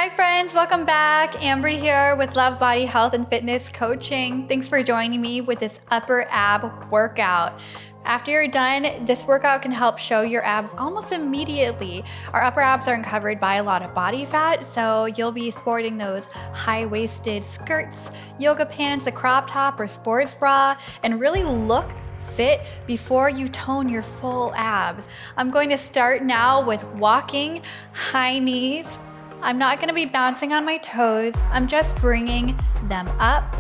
Hi friends, welcome back. Ambree here with Love Body Health and Fitness Coaching. Thanks for joining me with this upper ab workout. After you're done, this workout can help show your abs almost immediately. Our upper abs are uncovered by a lot of body fat, so you'll be sporting those high-waisted skirts, yoga pants, a crop top, or sports bra, and really look fit before you tone your full abs. I'm going to start now with walking, high knees. I'm not gonna be bouncing on my toes. I'm just bringing them up.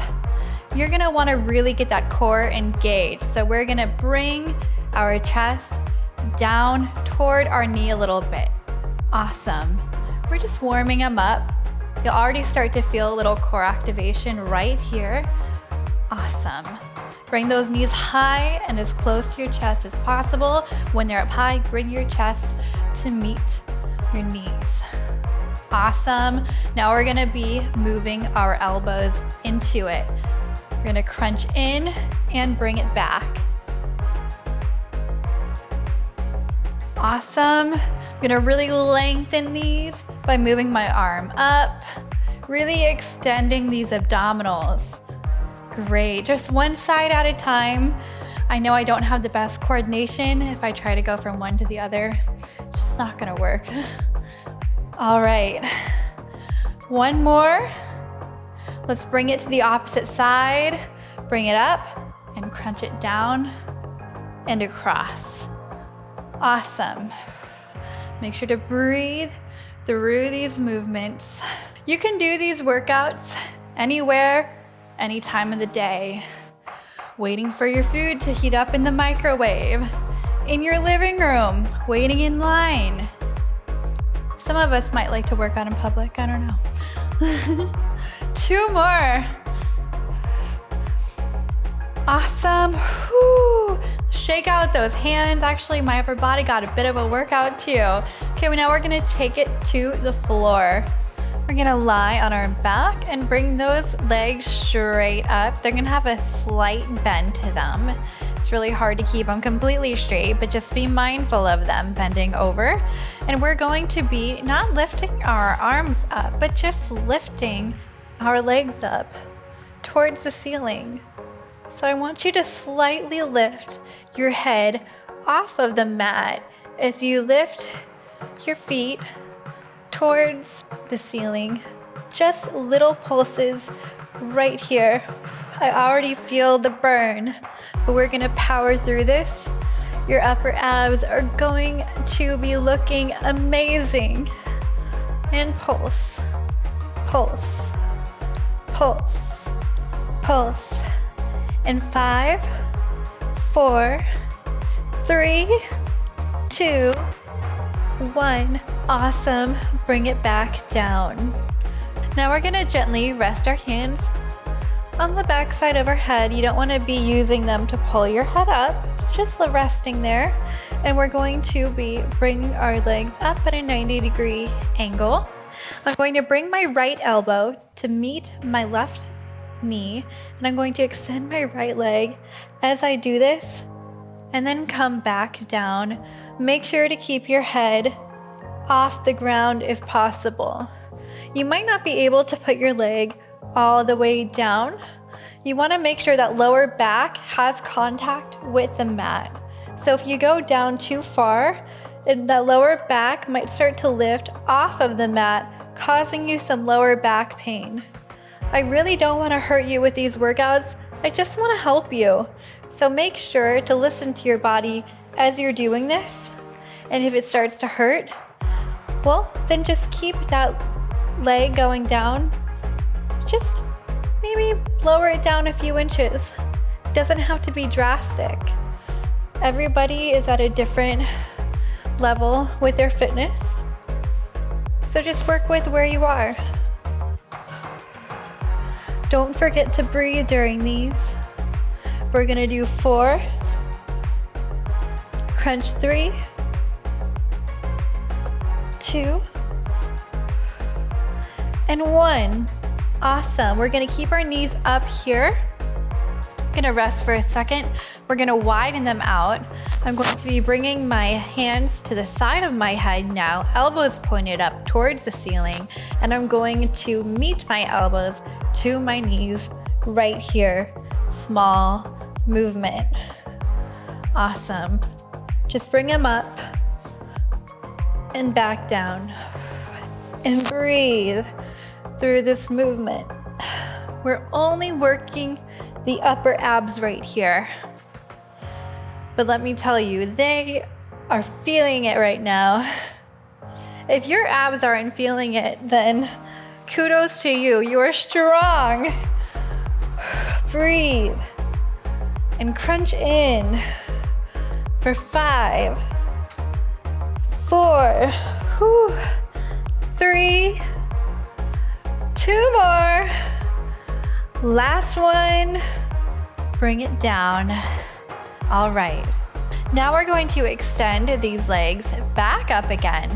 You're gonna wanna really get that core engaged. So we're gonna bring our chest down toward our knee a little bit. Awesome. We're just warming them up. You'll already start to feel a little core activation right here. Awesome. Bring those knees high and as close to your chest as possible. When they're up high, bring your chest to meet your knees. Awesome. Now we're gonna be moving our elbows into it. We're gonna crunch in and bring it back. Awesome. I'm gonna really lengthen these by moving my arm up, really extending these abdominals. Great, just one side at a time. I know I don't have the best coordination. If I try to go from one to the other, it's just not gonna work. All right, one more. Let's bring it to the opposite side. Bring it up and crunch it down and across. Awesome. Make sure to breathe through these movements. You can do these workouts anywhere, any time of the day. Waiting for your food to heat up in the microwave, in your living room, waiting in line. Some of us might like to work out in public, I don't know. Two more. Awesome. Whew. Shake out those hands. Actually, my upper body got a bit of a workout too. Okay, well, now we're gonna take it to the floor. We're gonna lie on our back and bring those legs straight up. They're gonna have a slight bend to them. It's really hard to keep them completely straight, but just be mindful of them bending over. And we're going to be not lifting our arms up, but just lifting our legs up towards the ceiling. So I want you to slightly lift your head off of the mat as you lift your feet towards the ceiling. Just little pulses right here. I already feel the burn, but we're gonna power through this. Your upper abs are going to be looking amazing. And pulse, pulse, pulse, pulse. And 5, 4, 3, 2, 1. Awesome. Bring it back down. Now we're gonna gently rest our hands on the back side of our head. You don't want to be using them to pull your head up, just resting there. And we're going to be bringing our legs up at a 90-degree angle. I'm going to bring my right elbow to meet my left knee, and I'm going to extend my right leg as I do this, and then come back down. Make sure to keep your head off the ground if possible. You might not be able to put your leg all the way down. You want to make sure that lower back has contact with the mat. So if you go down too far, that lower back might start to lift off of the mat, causing you some lower back pain. I really don't want to hurt you with these workouts. I just want to help you. So make sure to listen to your body as you're doing this. And if it starts to hurt, well, then just keep that leg going down. Just maybe lower it down a few inches. It doesn't have to be drastic. Everybody is at a different level with their fitness. So just work with where you are. Don't forget to breathe during these. We're gonna do 4, crunch 3, 2, and 1. Awesome. We're gonna keep our knees up here. Gonna rest for a second. We're gonna widen them out. I'm going to be bringing my hands to the side of my head now, elbows pointed up towards the ceiling, and I'm going to meet my elbows to my knees right here. Small movement. Awesome. Just bring them up and back down. And breathe through this movement. We're only working the upper abs right here. But let me tell you, they are feeling it right now. If your abs aren't feeling it, then kudos to you. You are strong. Breathe and crunch in for 5, 4, 3, 2 more. Last one. Bring it down. All right. Now we're going to extend these legs back up again.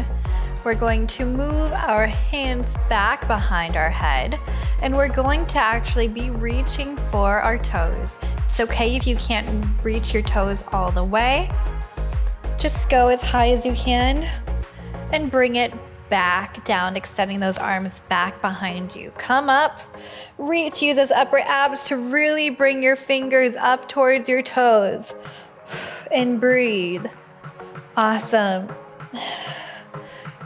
We're going to move our hands back behind our head, and we're going to actually be reaching for our toes. It's okay if you can't reach your toes all the way. Just go as high as you can and bring it back down, extending those arms back behind you. Come up, reach, use those upper abs to really bring your fingers up towards your toes. And breathe. Awesome.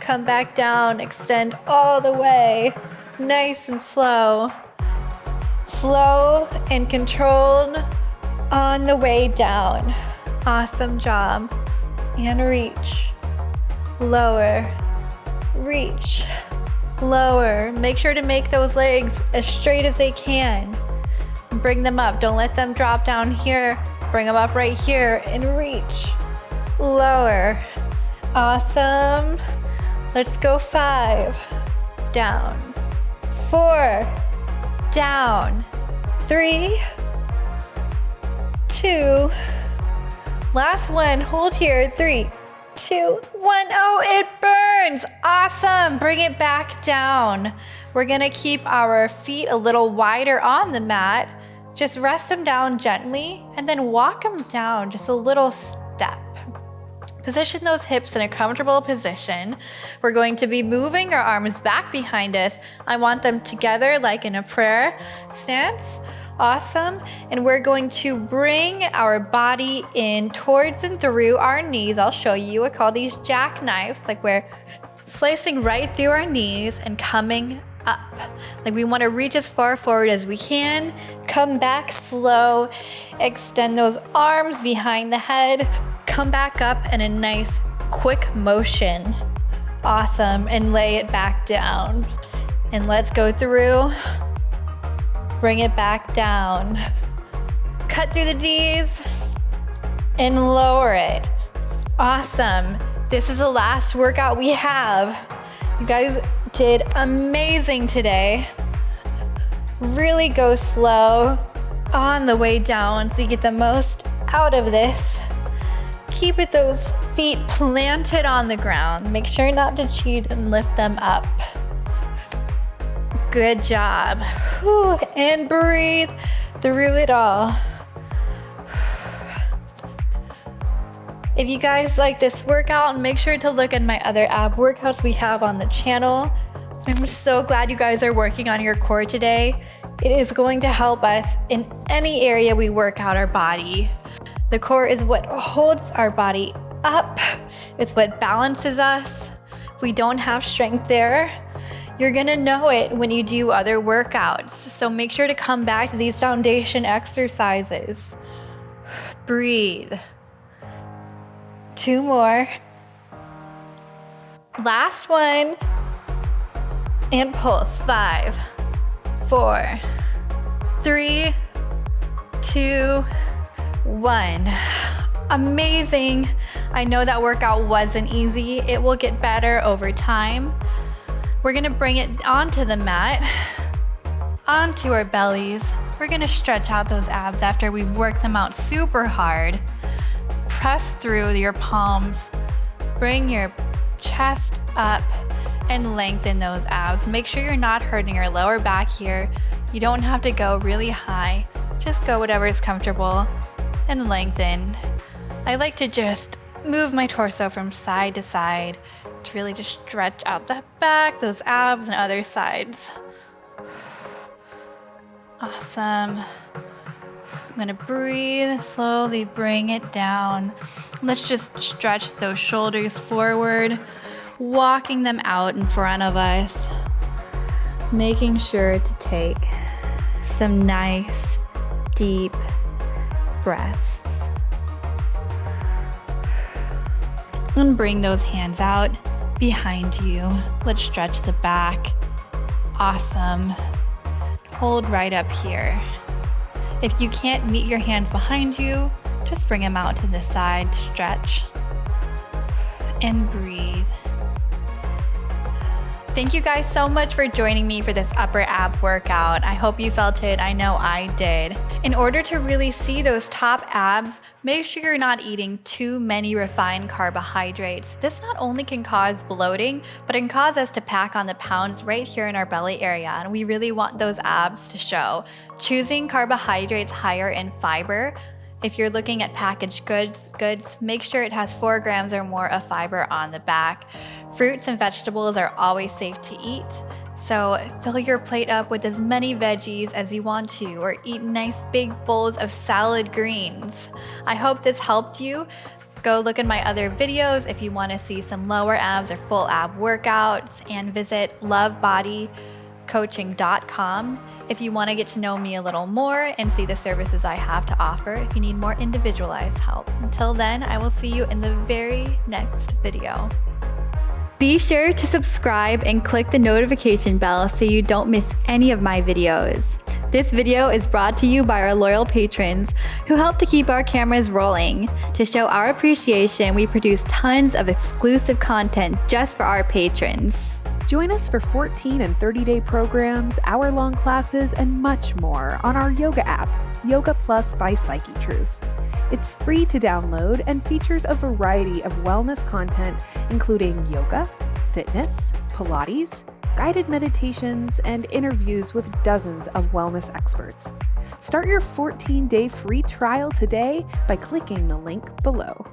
Come back down, extend all the way. Nice and slow. Slow and controlled on the way down. Awesome job. And reach. Lower. Reach. Lower. Make sure to make those legs as straight as they can. Bring them up. Don't let them drop down here. Bring them up right here and reach. Lower. Awesome. Let's go 5. Down. 4. Down. 3. 2. Last one. Hold here. 3, 2, 1. Oh, it burns. Awesome. Bring it back down. We're going to keep our feet a little wider on the mat. Just rest them down gently and then walk them down just a little step. Position those hips in a comfortable position. We're going to be moving our arms back behind us. I want them together like in a prayer stance. Awesome. And we're going to bring our body in towards and through our knees. I'll show you. I call these jackknives. Like we're slicing right through our knees and coming up. Like we want to reach as far forward as we can. Come back slow. Extend those arms behind the head. Come back up in a nice quick motion. Awesome. And lay it back down. And let's go through. Bring it back down. Cut through the D's and lower it. Awesome. This is the last workout we have. You guys did amazing today. Really go slow on the way down so you get the most out of this. Keep those feet planted on the ground. Make sure not to cheat and lift them up. Good job. Whew. And breathe through it all. If you guys like this workout, make sure to look at my other ab workouts we have on the channel. I'm so glad you guys are working on your core today. It is going to help us in any area we work out our body. The core is what holds our body up. It's what balances us. If we don't have strength there, you're gonna know it when you do other workouts. So make sure to come back to these foundation exercises. Breathe. 2 more. Last one. And pulse. 5, 4, 3, 2, 1. Amazing. I know that workout wasn't easy. It will get better over time. We're gonna bring it onto the mat, onto our bellies. We're gonna stretch out those abs after we've worked them out super hard. Press through your palms. Bring your chest up and lengthen those abs. Make sure you're not hurting your lower back here. You don't have to go really high. Just go whatever is comfortable and lengthen. I like to just move my torso from side to side to really just stretch out that back, those abs, and other sides. Awesome. I'm gonna breathe, slowly bring it down. Let's just stretch those shoulders forward, walking them out in front of us. Making sure to take some nice, deep breaths. And bring those hands out behind you. Let's stretch the back. Awesome. Hold right up here. If you can't meet your hands behind you, just bring them out to the side, stretch, and breathe. Thank you guys so much for joining me for this upper ab workout. I hope you felt it. I know I did. In order to really see those top abs, make sure you're not eating too many refined carbohydrates. This not only can cause bloating, but it can cause us to pack on the pounds right here in our belly area, and we really want those abs to show. Choosing carbohydrates higher in fiber. If you're looking at packaged goods, make sure it has 4 grams or more of fiber on the back. Fruits and vegetables are always safe to eat. So fill your plate up with as many veggies as you want to, or eat nice big bowls of salad greens. I hope this helped you. Go look at my other videos if you want to see some lower abs or full ab workouts, and visit lovebodycoaching.com if you want to get to know me a little more and see the services I have to offer if you need more individualized help. Until then, I will see you in the very next video. Be sure to subscribe and click the notification bell so you don't miss any of my videos. This video is brought to you by our loyal patrons who help to keep our cameras rolling. To show our appreciation, we produce tons of exclusive content just for our patrons. Join us for 14 and 30-day programs, hour-long classes, and much more on our yoga app, Yoga Plus by Psychetruth. It's free to download and features a variety of wellness content, including yoga, fitness, Pilates, guided meditations, and interviews with dozens of wellness experts. Start your 14-day free trial today by clicking the link below.